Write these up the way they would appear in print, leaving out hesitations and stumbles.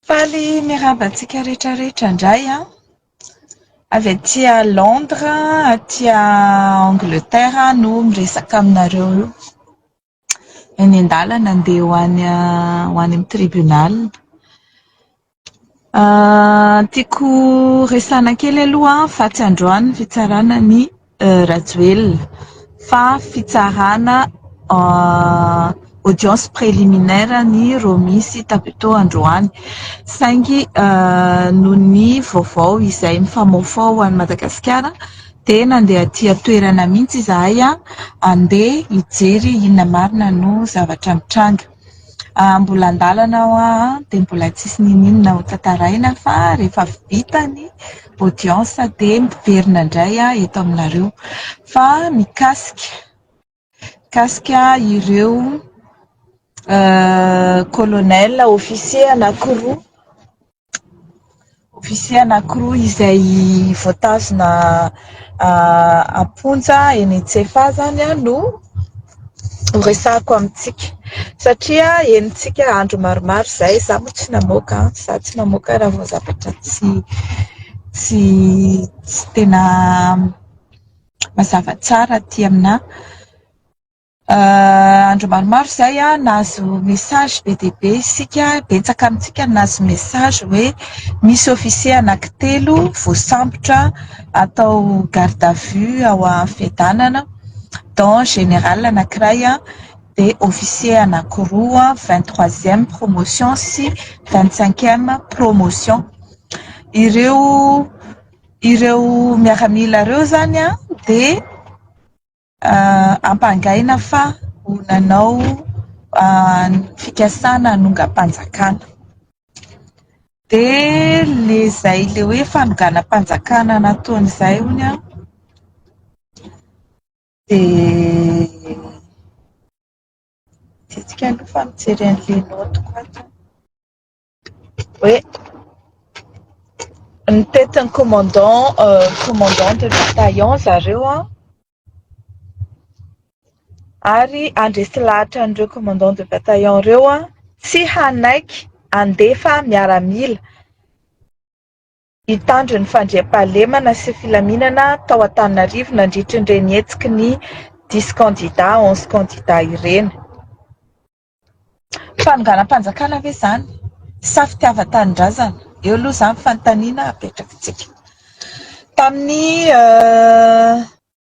Faly miarahaba antsika rehetrarehetra indray an. Avy aty Londres, aty Angleterre no miresaka aminareo io. Eny an-dalana andeha ho any amin'ny tribunal. Tiako resana kely aloha fa tsy androany fitsarana ny rajoelina fa fitsarana audience préliminaire ny romisy tapeto androany. Saingy noho ny vaovao izay mifamoafao ho an'i Madagasikara dia nandeha aty toerana mihitsy izahay andeha hijery inona marina no zavatra mitranga. Mbola an-dalana aho dia mbola tsisy ninona ho tantaraina fa rehefa vita ny audience dia miverina indray eto aminareo fa mikasika ireo colonel officier anankiroa izay voatazona amponja eny Antsefa zany no horesahako amintsika satria enitsika andro maromaro izay za moa tsy namoaka raha vao zavatra tsy tena mazava tsara aty amina. Andro maromaro izay nahazo message be dia be isika, betsaka amintsika nahazo message hoe misy officier anankitelo voasambotra atao garde à vue ao Fiadanana, don général anankiray dia officier anankiroa 23e promotion sy 25e promotion. Ireo miaramila ireo zany dia ampangaina fa ho nanao fikasana hanonga-panjakana. Dia le hoe fanonganam-panjakana nataon'izay hony dia tsika aloha fa mijery an'le notiko ato hoe ny tetin'ny commandant de bataillon zareo ary andresy lahatra an'ireo commandant de bataillon ireo tsy hanaiky andefa miaramila hitandro ny fandriam-pahalemana sy filaminana tao Antananarivo nandritra ireny hetsiky ny 10 candidats 11 candidats ireny. Fanonganam-panjakana ve zany sa fitiavan-tanindrazana? Eo aloha izany fanontaniana apetrakintsika.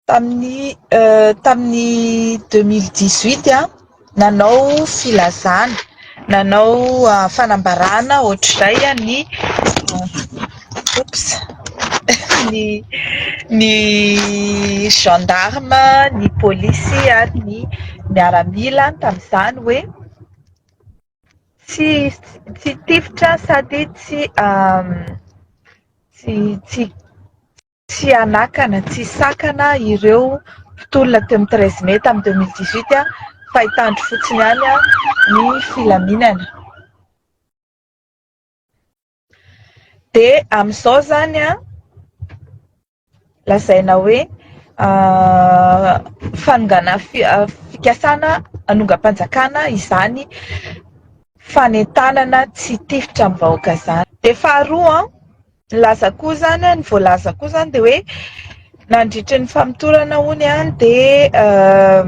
Tamin'ny 2018 nanao filazana, nanao fanambarana ohatr'izay ny gendarme, ny polisy ary ny miaramila tamin'izany hoe tsy tifitra sady tsy anakana, tsy sakana ireo mpitolona teo amin'ny 13 mai tamin'ny 2018 fa hitandro fotsiny ihany ny filaminana. Dia amin'izao zany lazaina hoe fanongana fikasana hanonga-panjakana izany fanentanana tsy tifitra amin'ny vahoaka izany. Dia faharoa ny voalaza koa zany dia hoe nandritry ny famotorana hono dia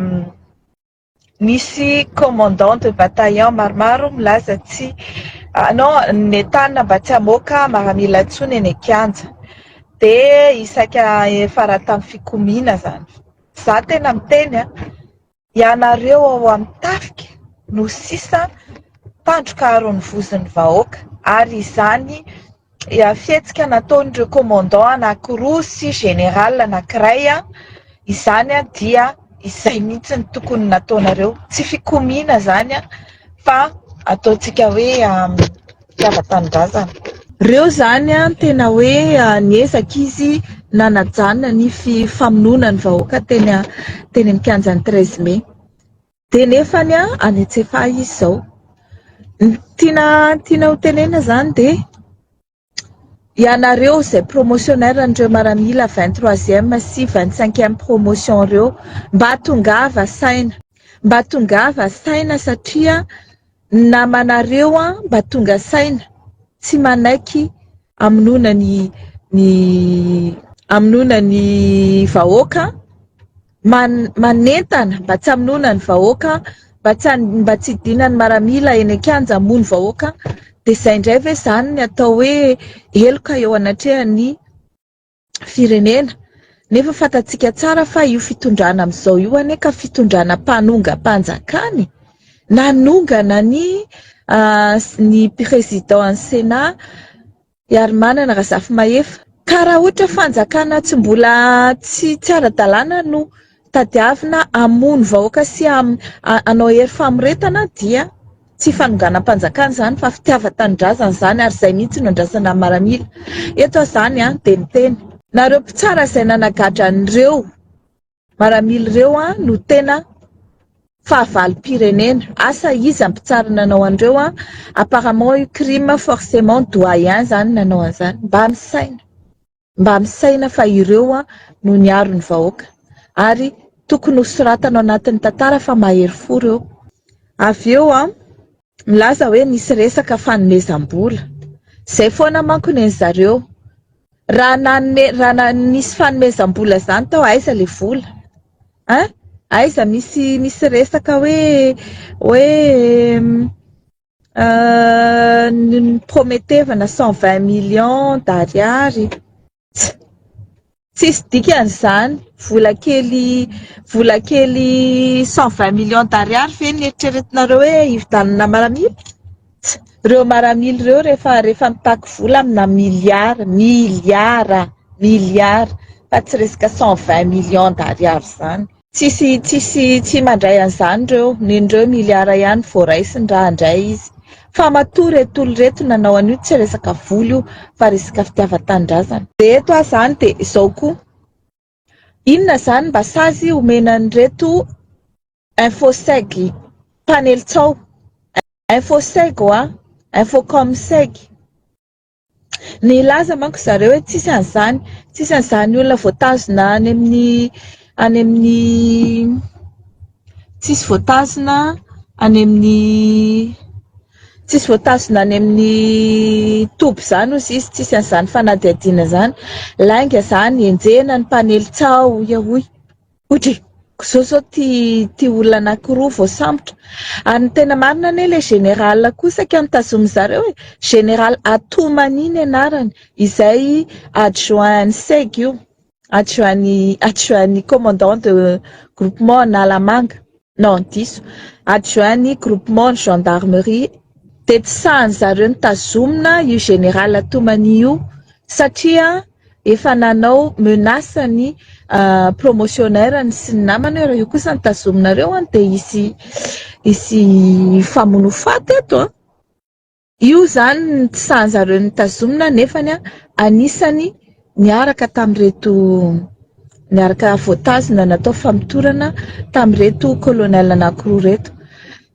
misy commandant de bataillon maromaro milaza nentanina mba tsy hamoaka miaramila intsony eny Kianja. Dia isaka fara tamin'ny fikomiana zany. Za tena miteny ianareo ao amin'ny tafika no sisa tandroka aron'ny vozon'ny vahoaka ary izany fihetsika nataon'ireo commandant anankiroa sy général anankiray izany dia izay mihitsy ny tokony nataonareo, tsy fikomiana zany fa ataontsika hoe fitiavan-tanindrazana. Ireo zany tena hoe niezaka izy nanajanona ny famonoana ny vahoaka teny amin'ny kianjan'ny 13 mai. Dia nefany any Antsefa izy izao. Tiana ho tenena zany dia ianareo izay promotionnaire an'ireo miaramila 23e sy 25e promotion ireo mba tongava saina satria namanareo mba tonga saina tsy manaiky amonona ny vahoaka, manentana mba tsy amonona ny vahoaka, mba tsy dinany maramila eny an-kianja amono vahoaka. De zay indray ve zany ny atao hoe heloka eo anatrehan'ny firenena. Nefa fatatsika tsara fa io fitondrana amin'izao io ane ka fitondrana mpanonga-panjakany, nanongana ny président Sénat ary manana Razafy-Mahefa. Ka raha ohatra fanjakana tsy mbola tsy ara-dalàna no tadiavina amono vahoaka sy anao hery famoretana dia tsy fanonganam-panjakana zany fa fitiavan-tanindrazana zany, ary zay mihitsy no andrasana maramila. Eto zany de miteny nareo mpitsara izay nanagadra an'ireo maramila ireo no tena fahavalo-pirenena. Asa iza mpitsara nanao an'ireo apparemment io crime forcément doyen zany nanao an'izany. Mba misaina fa ireo no niaro ny vahoaka ary tokony ho soratana anatin'ny tantara fa mahery fo ireo. Avy eo milaza hoe nisy resaka fanomezam-bola. Zay foana manko ny zareo. Raha nisy fanomezam-bola zany tao aiza le vola? Aiza misy resaka hoe prometevana 120 millions d'ariary. Tsisy dikan'izany, vola kely 120 millions d'ariary fe nieritreretinareo hoe ividanana maramila. Reo maramila reo rehefa mitaky vola amina miliara fa tsy resaka 120 millions d'ariary zany. Tsy mandray an'izany reo, nen'ireo miliara ihany voaraisiny raha andray izy. Fa matoa reto olo reto nanao an'io tsy resaka vola io fa resaka fitiavan-tanindrazana. De eto zany de izao koa, inona zany mba sazy omenan'ireto Infoseg Paneltsao, Infoseg Infocomseg. Nilaza manko zareo hoe tsisy an'izany olona voatazona any amin'ny tsisy voatazona any amin'ny toby zany ozy izy, tsisy an'izany fanadihadiana zany. Lainga zany enjena ny Paneltsao hoy. Otry, zao ty olona anankiroa voasambotra. Ary ny tena marina ane le général kosa ka nitazomy zareo hoe général Atomany ny anarany, izay adjoint Seg io, adjoint commandant de groupement Nalamanga. Non, diso, adjoint ny groupement de gendarmerie. De tsy sahany zareo nitazomina io général Atomany io satria efa nanao menace ny promotionnaire sy ny namany hoe raha io kosa nitazominareo de hisy famonofaty eto. Io zany tsy sahany zareo nitazomina nefany anisany niaraka voatazona natao famotorana tamireto colonel anankiroa reto.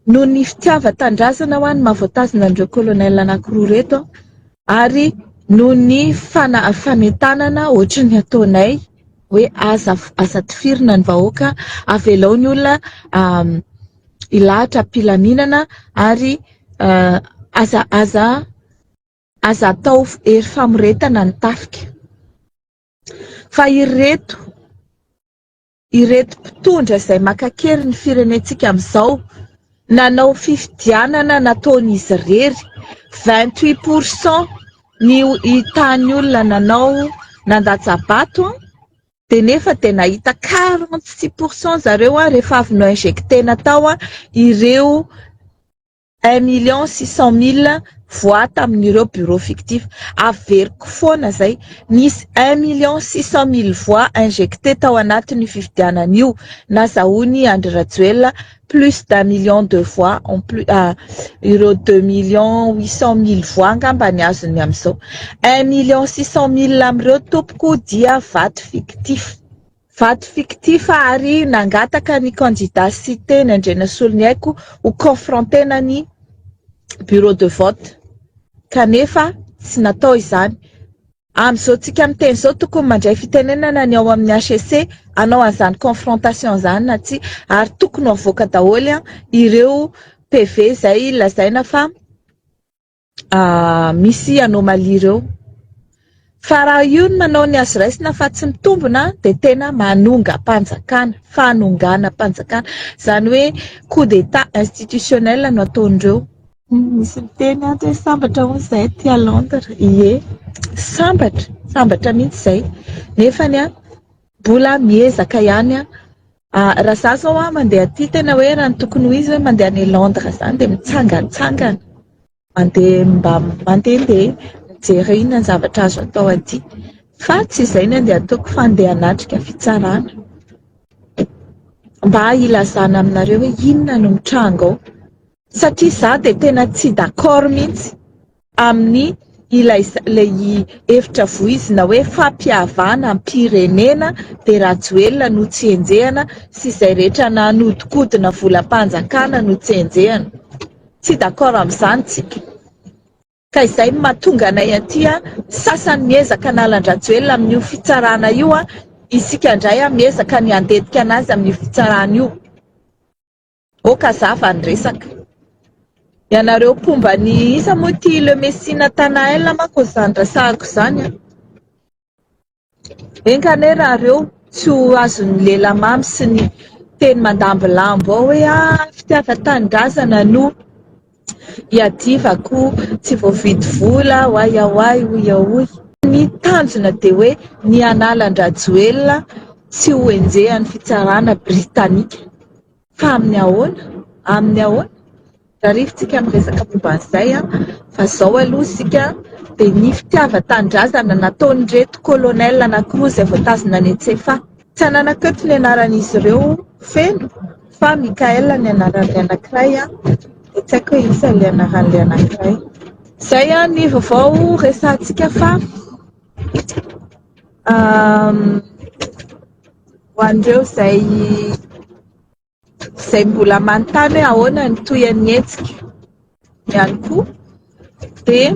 No ny fitiavan-tandrazana ho any mahavoatazona andreo colonel anankiroa reto ary no ny fanentanana ohatry ny ataonay hoe aza tifirina ny vahoaka, avelao ny olona ilahatra ampilaminana ary aza atao hery famoretana ny tafika. Fa ireto mpitondra izay makakery ny firenentsika amin'izao nanao fifidianana nataon'izy rery 28% ny tany olona nandaja-bato de nefa de nahita 46% zareo rehefa avy no injectena tao ireo 1,600,000 voix tamin'ireo bureau fictif. Averiko foana zay, nisy 1,600,000 voix injecté tao anatin'ny fifidianana io. Nazahoany Andry Rajoelina plus d'1 million de voix en plus, ireo 2,800,000 voix angamba ny azony amin'izao. 1,600,000 amin'ireo tompoko dia vato fictif ary nangataka ny candidat cité ny Andrenasolony ny haiko ho confrontena ny bureau de vote kanefa tsy natao izany. Amin'izao tsika miteny zao tokony mandray fitenenana ny ao amin'ny HCC anao an'izany confrontation zany na tsy, ary tokony ho avoaka daholo ireo PV zay lazaina fa misy anomalie ireo. Fa raha io no manao ny azy raisina fa tsy mitombona dia tena manonga mpanjakana, fanongana mpanjakana. Zany hoe coup d'état institutionnel no ataondreo. Misy miteny ato hoe sambatra hoy izay ty Londres. Ie, sambatra mihitsy izay. Nefany mbola miezaka ihany raha za zao mandeha aty tena hoe raha ny tokony ho izy hoe mandeha any Londres zany dia mitsangatsangana. Mba mandehandeha mijery inona ny zavatra azo atao aty. Fa tsy izay ny andeha ataoko fa andeha hanatrika fitsarana. Mba ilazana aminareo hoe inona no mitranga ao. Satria za dia tena tsy d'accord mihitsy amin'ny ilay hevitra voizina hoe fampihavana am-pirenena dia Rajoelina no tsy enjehana sy izay rehetra nanodikodina volam-panjakana no tsy enjehana. Tsy d'accord amin'izany tsika. Ka izay mahatonga anay aty sasany miezaka analan-Rajoelina amin'io fitsarana io isika indray miezaka ny handetika anazy amin'io fitsarana io. Oka za fa niresaka. Ianareo pomba ny isa moa ty le Messina Tanael manko zany rasahako zany. Enkane raha reo tsy ho azon'ny lela mamy sy ny teny mandambilambo ao hoe fitiavan-tanindrazana no iadivako tsy voavidy vola oay. Ny tanjona dia hoe ny analan-Rajoelina tsy ho enjehan'ny fitsarana Britanika. Fa amin'ny ahoana? Raha rivotsika miresaka momba an'izay fa zao aloha isika dia ny fitiavan-tanindrazana nataon'ireto kolonel anankiroa izay voatazona any Antsefa. Tsy ananakaiky ny anaran'izy ireo feno fa Mikael ny anaran'ilay anankiray dia tsy haiko hoe iza ilay anaran'ilay anankiray. Izay ny vaovao resahantsika fa ho an'ireo izay mbola manontany hoe ahoana ny toyan'ny hetsika ihany koa dia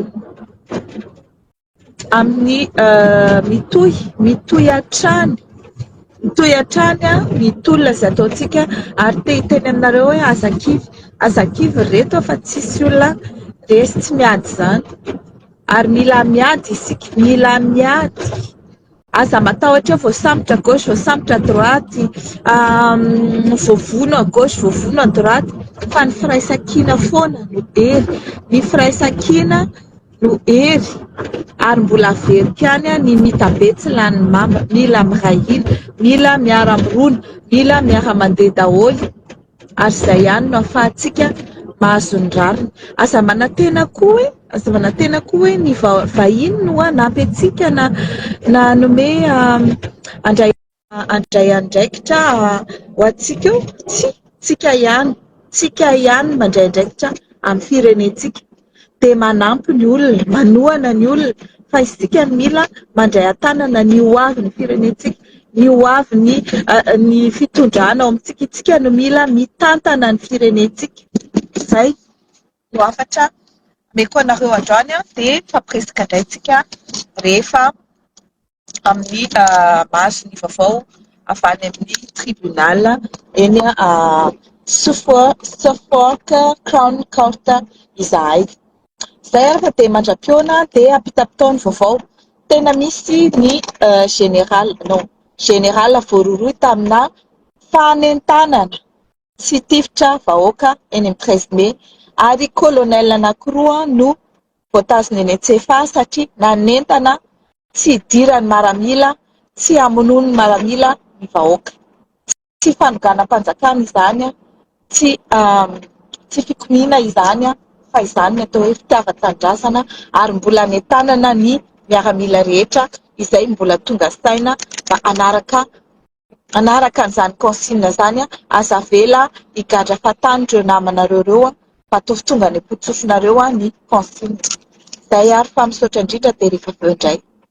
amin'ny mitohy hatrany mitolona izay ataontsika ary te hiteny aminareo hoe azakivy reto fa tsisy olona resy tsy miady izany ary mila miady isika, aza matahotra voasambotra gauche voasambotra droite voavono à gauche voavono à droite fa ny firaisan-kina foana no hery, ny firaisan-kina no hery ary mbola averiko ihany ny mitabetsy lany mama, mila miray hina, mila miara-mirona, mila miara-mandeha daholo ary izay ihany no ahafahantsika mahazo ny rariny. Aza manantena koa hoe ny vahiny no hanampy antsika na nome andray andraikitra ho antsika eo. Tsika ihany mandray andraikitra amin'ny firenentsika dia manampy ny olona, manohana ny olona fa isika mila mandray antanana ny ho avy ny firenentsika, ny ho avy ny fitondrana ao amintsika. Isika no mila mitantana ny firenentsika. Izay no afatra meko anareo androany dia fampiresaka indray tsika rehefa amin'ny mahazo ny vaovao avy any amin'ny tribunal eny Suffolk Crown Court izahay. Izay rehefa dia mandram-piona dia ampita-pitao ny vaovao. Tena misy ny général voaroroy tamina fanentanana sy tifitra vahoaka eny amin'ny 13 Mai ary kolonel anankiroa no voatazona eny Antsefa satria nanentana tsy hidirany maramila, tsy hamonoany maramila ny vahoaka. Tsy fanonganam-panjakana izany, tsy fikomiana izany fa izany atao hoe fitiavan-tanindrazana ary mbola nentanana ny miaramila rehetra izay mbola tonga saina mba anaraka an'izany consigne izany azavela higadra fahatanireo namanareo ireo mba tovy tonga ny ampotsofinareo ny consigne. Izay ary fa misaotra indrindra dia rehefa aveo indray.